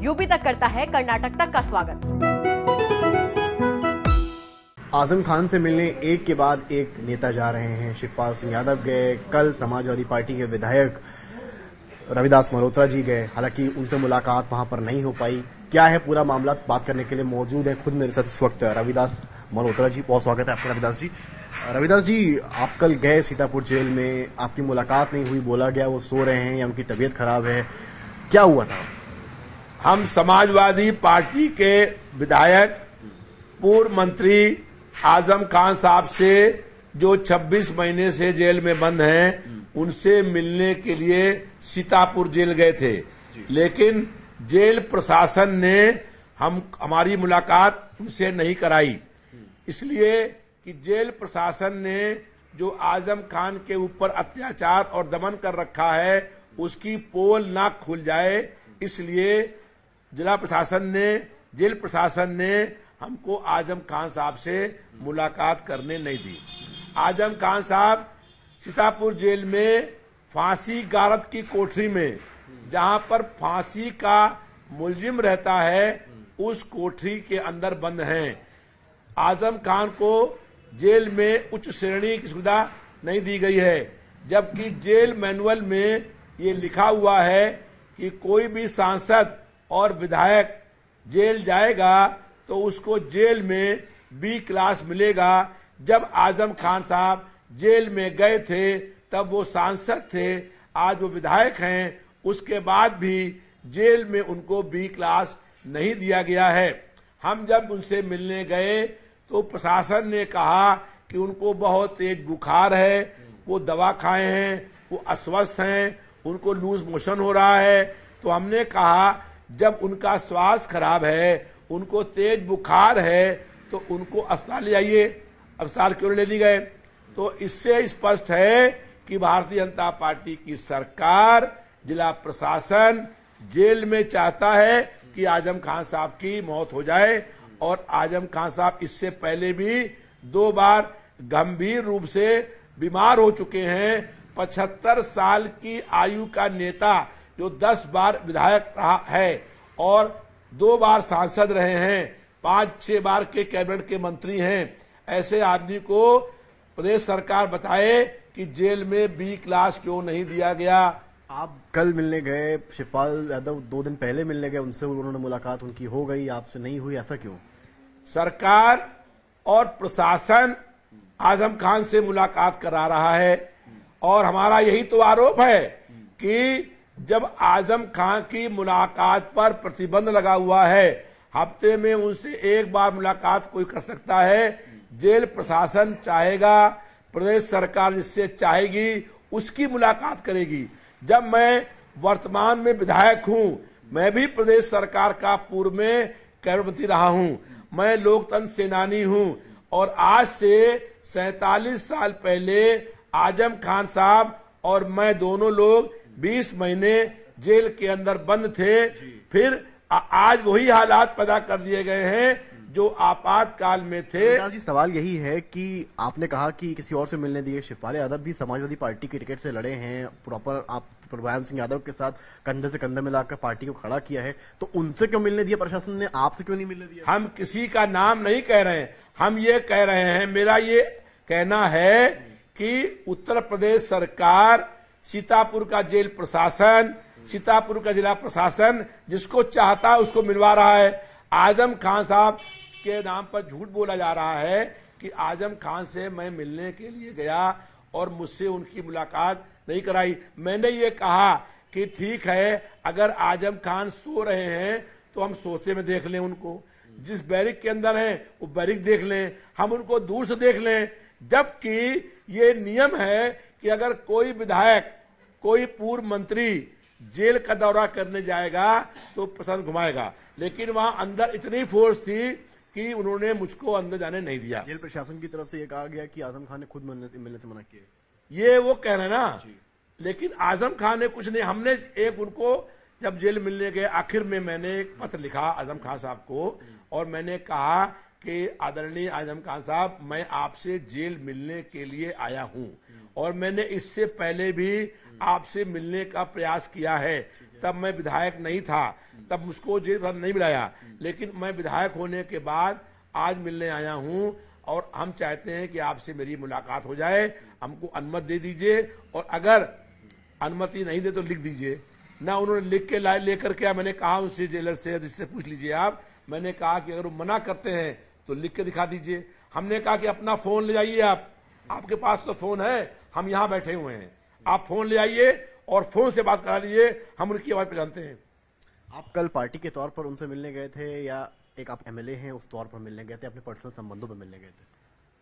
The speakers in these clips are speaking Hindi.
यूपी तक करता है कर्नाटक तक का स्वागत। आजम खान से मिलने एक के बाद एक नेता जा रहे हैं। शिवपाल सिंह यादव गए, कल समाजवादी पार्टी के विधायक रविदास मल्होत्रा जी गए। हालांकि उनसे मुलाकात वहां पर नहीं हो पाई। क्या है पूरा मामला, बात करने के लिए मौजूद है खुद मेरे साथ इस वक्त रविदास मल्होत्रा जी। बहुत स्वागत है आपका रविदास जी। रविदास जी, आप कल गए सीतापुर जेल में, आपकी मुलाकात नहीं हुई, बोला गया वो सो रहे हैं या उनकी तबीयत खराब है, क्या हुआ था? हम समाजवादी पार्टी के विधायक पूर्व मंत्री आजम खान साहब से जो 26 महीने से जेल में बंद हैं, उनसे मिलने के लिए सीतापुर जेल गए थे। लेकिन जेल प्रशासन ने हमारी मुलाकात उनसे नहीं कराई, इसलिए कि जेल प्रशासन ने जो आजम खान के ऊपर अत्याचार और दमन कर रखा है उसकी पोल ना खुल जाए, इसलिए जिला प्रशासन ने, जेल प्रशासन ने हमको आजम खान साहब से मुलाकात करने नहीं दी। आजम खान साहब सीतापुर जेल में फांसी गारद की कोठरी में, जहां पर फांसी का मुलजिम रहता है, उस कोठरी के अंदर बंद हैं। आजम खान को जेल में उच्च श्रेणी की सुविधा नहीं दी गई है, जबकि जेल मैनुअल में ये लिखा हुआ है कि कोई भी सांसद और विधायक जेल जाएगा तो उसको जेल में बी क्लास मिलेगा। जब आजम खान साहब जेल में गए थे तब वो सांसद थे, आज वो विधायक हैं, उसके बाद भी जेल में उनको बी क्लास नहीं दिया गया है। हम जब उनसे मिलने गए तो प्रशासन ने कहा कि उनको बहुत तेज बुखार है, वो दवा खाए हैं, वो अस्वस्थ हैं, उनको लूज मोशन हो रहा है। तो हमने कहा जब उनका स्वास्थ्य खराब है, उनको तेज बुखार है, तो उनको अस्पताल ले जाइए। अस्पताल क्यों ले ली गए? तो इससे स्पष्ट है कि भारतीय जनता पार्टी की सरकार, जिला प्रशासन जेल में चाहता है कि आजम खान साहब की मौत हो जाए। और आजम खान साहब इससे पहले भी 2 बार गंभीर रूप से बीमार हो चुके हैं। 75 साल की आयु का नेता जो 10 बार विधायक रहा है और 2 बार सांसद रहे हैं, 5-6 बार के कैबिनेट के मंत्री हैं, ऐसे आदमी को प्रदेश सरकार बताए कि जेल में बी क्लास क्यों नहीं दिया गया। आप कल मिलने गए, शिवपाल यादव 2 दिन पहले मिलने गए, उनसे उन्होंने मुलाकात उनकी हो गई, आपसे नहीं हुई, ऐसा क्यों? सरकार और प्रशासन आजम खान से मुलाकात करा रहा है और हमारा यही तो आरोप है कि जब आजम खान की मुलाकात पर प्रतिबंध लगा हुआ है, हफ्ते में उनसे 1 बार मुलाकात कोई कर सकता है। जेल प्रशासन चाहेगा, प्रदेश सरकार जिससे चाहेगी उसकी मुलाकात करेगी। जब मैं वर्तमान में विधायक हूं, मैं भी प्रदेश सरकार का पूर्व में कैबिनेट मंत्री रहा हूं, मैं लोकतंत्र सेनानी हूं और आज से 47 साल पहले आजम खान साहब और मैं दोनों लोग 20 महीने जेल के अंदर बंद थे। फिर आज वही हालात पैदा कर दिए गए हैं जो आपातकाल में थे। जी, सवाल यही है कि आपने कहा कि किसी और से मिलने दिए। शिवपाल यादव भी समाजवादी पार्टी की टिकट से लड़े हैं, प्रॉपर आप प्रभुराम सिंह यादव के साथ कंधे से कंधे मिलाकर पार्टी को खड़ा किया है, तो उनसे क्यों मिलने दिया प्रशासन ने, आपसे क्यों नहीं मिलने दिया? हम किसी का नाम नहीं कह रहे हैं, हम ये कह रहे हैं, मेरा ये कहना है कि उत्तर प्रदेश सरकार, सीतापुर का जेल प्रशासन, सीतापुर का जिला प्रशासन जिसको चाहता है उसको मिलवा रहा है। आजम खान साहब के नाम पर झूठ बोला जा रहा है कि आजम खान से मैं मिलने के लिए गया और मुझसे उनकी मुलाकात नहीं कराई। मैंने ये कहा कि ठीक है, अगर आजम खान सो रहे हैं तो हम सोते में देख लें उनको, जिस बैरिक के अंदर हैं वो बैरिक देख लें, हम उनको दूर से देख लें। जबकि ये नियम है कि अगर कोई विधायक, कोई पूर्व मंत्री जेल का दौरा करने जाएगा तो प्रशासन घुमाएगा, लेकिन वहां अंदर इतनी फोर्स थी कि उन्होंने मुझको अंदर जाने नहीं दिया। जेल प्रशासन की तरफ से यह कहा गया कि आजम खान ने खुद मिलने से मना किया। ये वो कह रहे हैं ना, लेकिन आजम खान ने कुछ नहीं। हमने एक उनको जब जेल मिलने गए, आखिर में मैंने एक पत्र लिखा आजम खान साहब को और मैंने कहा कि आदरणीय आजम खान साहब, मैं आपसे जेल मिलने के लिए आया हूं और मैंने इससे पहले भी आपसे मिलने का प्रयास किया है, तब मैं विधायक नहीं था, तब मुझको जेल भर नहीं मिलाया, लेकिन मैं विधायक होने के बाद आज मिलने आया हूं और हम चाहते हैं कि आपसे मेरी मुलाकात हो जाए। हमको अनुमति दे दीजिए, और अगर अनुमति नहीं दे तो लिख दीजिए ना। उन्होंने लिख के लेकर के मैंने कहा उनसे, जेलर से पूछ लीजिए आप, मैंने कहा कि अगर वो मना करते हैं तो लिख के दिखा दीजिए। हमने कहा कि अपना फोन ले जाइए, आपके पास तो फोन है, हम यहाँ बैठे हुए हैं, आप फोन ले आइए और फोन से बात करा दीजिए, हम उनकी आवाज पहचानते हैं। आप कल पार्टी के तौर पर उनसे मिलने गए थे या एक आप एमएलए हैं उस तौर पर मिलने गए थे, अपने पर्सनल संबंधों पर मिलने गए थे?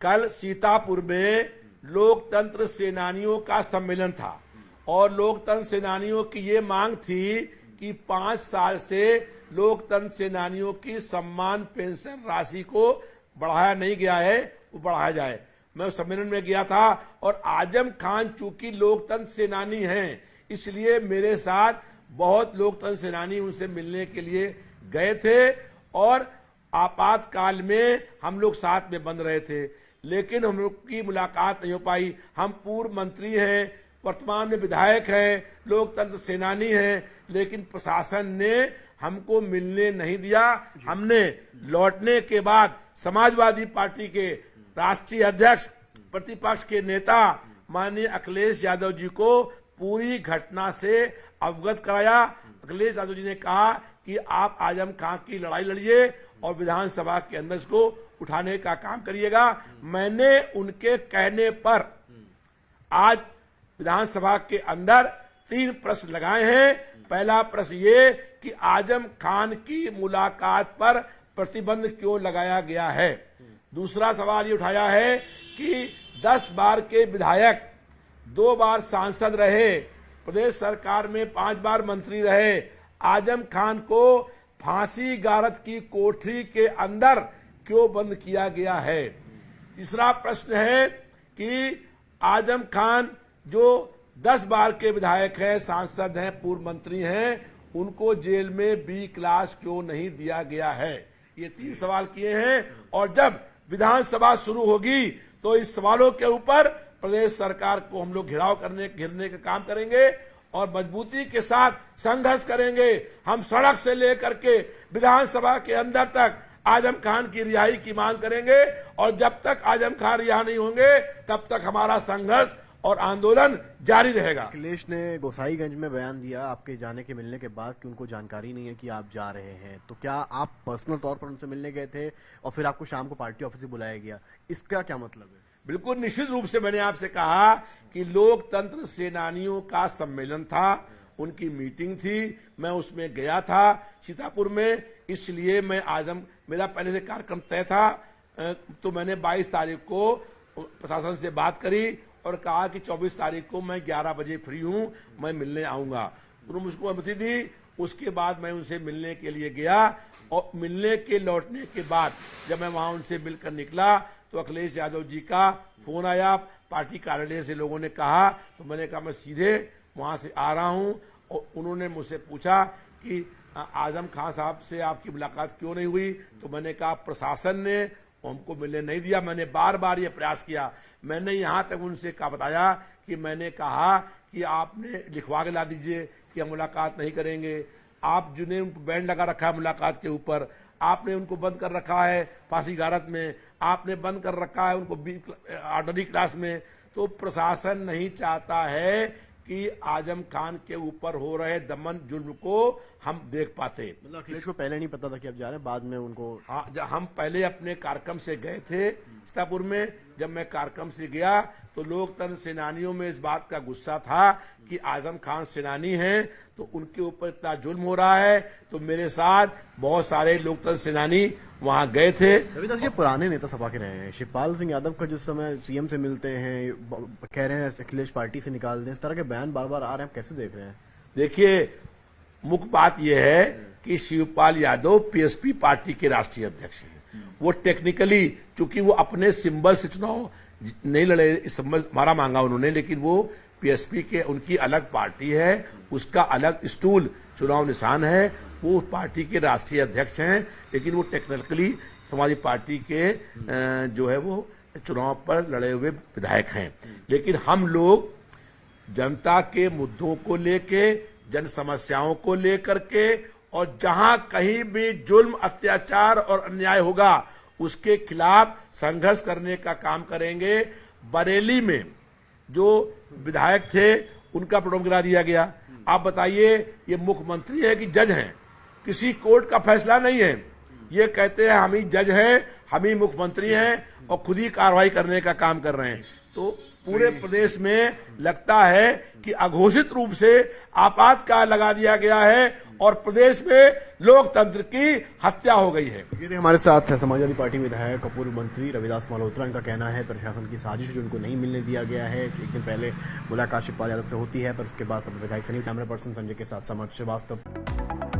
कल सीतापुर में लोकतंत्र सेनानियों का सम्मेलन था और लोकतंत्र सेनानियों की ये मांग थी कि 5 साल से लोकतंत्र सेनानियों की सम्मान पेंशन राशि को बढ़ाया नहीं गया है, वो बढ़ाया जाए। मैं उस सम्मेलन में गया था और आजम खान चूंकि लोकतंत्र सेनानी हैं, इसलिए मेरे साथ बहुत लोकतंत्र सेनानी उनसे मिलने के लिए गए थे और आपातकाल में हम लोग साथ में बंद रहे थे, लेकिन हम लोग की मुलाकात नहीं हो पाई। हम पूर्व मंत्री हैं, वर्तमान में विधायक हैं, लोकतंत्र सेनानी हैं, लेकिन प्रशासन ने हमको मिलने नहीं दिया। हमने लौटने के बाद समाजवादी पार्टी के राष्ट्रीय अध्यक्ष, प्रतिपक्ष के नेता माननीय अखिलेश यादव जी को पूरी घटना से अवगत कराया। अखिलेश यादव जी ने कहा कि आप आजम खान की लड़ाई लड़िए और विधानसभा के अंदर इसको उठाने का काम करिएगा। मैंने उनके कहने पर आज विधानसभा के अंदर 3 प्रश्न लगाए हैं। पहला प्रश्न ये कि आजम खान की मुलाकात पर प्रतिबंध क्यों लगाया गया है। दूसरा सवाल ये उठाया है कि 10 बार के विधायक, 2 बार सांसद रहे, प्रदेश सरकार में 5 बार मंत्री रहे, आजम खान को फांसी गारद की कोठरी के अंदर क्यों बंद किया गया है। तीसरा प्रश्न है कि आजम खान जो 10 बार के विधायक हैं, सांसद हैं, पूर्व मंत्री हैं, उनको जेल में बी क्लास क्यों नहीं दिया गया है। ये 3 सवाल किए हैं और जब विधानसभा शुरू होगी तो इस सवालों के ऊपर प्रदेश सरकार को हम लोग घेरने का काम करेंगे और मजबूती के साथ संघर्ष करेंगे। हम सड़क से लेकर के विधानसभा के अंदर तक आजम खान की रिहाई की मांग करेंगे और जब तक आजम खान रिहा नहीं होंगे तब तक हमारा संघर्ष और आंदोलन जारी रहेगा। अखिलेश ने गोसाईगंज में बयान दिया आपके जाने के मिलने के बाद कि उनको जानकारी नहीं है कि आप जा रहे हैं, तो क्या आप पर्सनल तौर पर उनसे मिलने गए थे और फिर आपको शाम को पार्टी ऑफिस से बुलाया गया, इसका क्या मतलब है? बिल्कुल निश्चित रूप से मैंने आपसे कहा कि लोकतंत्र सेनानियों का सम्मेलन था, उनकी मीटिंग थी, मैं उसमें गया था सीतापुर में, इसलिए मैं मेरा पहले से कार्यक्रम तय था। तो मैंने 22 तारीख को प्रशासन से बात करी और कहा कि 24 तारीख को मैं 11 बजे फ्री हूं, मैं मिलने आऊंगा। उन्होंने मुझको अनुमति दी। उसके बाद मैं उनसे मिलने के लिए गया और मिलने के लौटने के बाद जब मैं वहां उनसे मिलकर निकला तो अखिलेश यादव जी का फोन आया, पार्टी कार्यालय से लोगों ने कहा, तो मैंने कहा मैं सीधे वहां से आ रहा हूं। और उन्होंने मुझसे पूछा कि आजम खान साहब से आपकी मुलाकात क्यों नहीं हुई, तो मैंने कहा प्रशासन ने हमको मिलने नहीं दिया। मैंने बार बार ये प्रयास किया। मैंने यहां तक उनसे बताया कि मैंने कहा कि आपने लिखवा के ला दीजिए कि हम मुलाकात नहीं करेंगे। आप जिन्हें बैंड लगा रखा है मुलाकात के ऊपर, आपने उनको बंद कर रखा है फांसी गारद में, आपने बंद कर रखा है उनको ऑर्डनरी क्लास में। तो प्रशासन नहीं चाहता है कि आजम खान के ऊपर हो रहे दमन जुल्म को हम देख पाते। मतलब अखिलेश को पहले नहीं पता था कि आप जा रहे हैं, बाद में उनको? हाँ, हम पहले अपने कार्यक्रम से गए थे सीतापुर में। जब मैं कार्यक्रम से गया तो लोकतंत्र सेनानियों में इस बात का गुस्सा था कि आजम खान सेनानी हैं तो उनके ऊपर इतना जुल्म हो रहा है। तो मेरे साथ बहुत सारे लोकतंत्र सेनानी वहां गए थे। रविदास जी पुराने नेता सपा के रहे हैं, शिवपाल सिंह यादव का जिस समय सीएम से मिलते हैं कह रहे हैं अखिलेश पार्टी से निकाल दें, इस तरह के बयान बार बार आ रहे हैं, कैसे देख रहे हैं? देखिए, मुख्य बात यह है कि शिवपाल यादव पीएसपी पार्टी के राष्ट्रीय अध्यक्ष हैं। वो टेक्निकली चूंकि वो अपने सिंबल से चुनाव नहीं लड़े, सिंबल हमारा मांगा उन्होंने, लेकिन वो पीएसपी के उनकी अलग पार्टी है, उसका अलग स्टूल चुनाव निशान है, वो पार्टी के राष्ट्रीय अध्यक्ष हैं, लेकिन वो टेक्निकली समाजवादी पार्टी के जो है वो चुनाव पर लड़े हुए विधायक हैं। लेकिन हम लोग जनता के मुद्दों को लेके, जन समस्याओं को लेकर के, और जहां कहीं भी जुल्म, अत्याचार और अन्याय होगा उसके खिलाफ संघर्ष करने का काम करेंगे। बरेली में जो विधायक थे उनका प्रोटोकॉल गिरा दिया गया। आप बताइए, ये मुख्यमंत्री है कि जज हैं? किसी कोर्ट का फैसला नहीं है। ये कहते हैं हम ही जज हैं, हम ही मुख्यमंत्री हैं और खुद ही कार्रवाई करने का काम कर रहे हैं। तो पूरे प्रदेश में लगता है कि अघोषित रूप से आपातकाल लगा दिया गया है और प्रदेश में लोकतंत्र की हत्या हो गई है। हमारे साथ है समाजवादी पार्टी विधायक पूर्व मंत्री रविदास मल्होत्रा। इनका कहना है प्रशासन की साजिश जो उनको नहीं मिलने दिया गया है। एक दिन पहले मुलाकात शिवपाल यादव से होती है, पर उसके बाद विधायक सनी। कैमरा पर्सन संजय के साथ समक्ष श्रीवास्तव।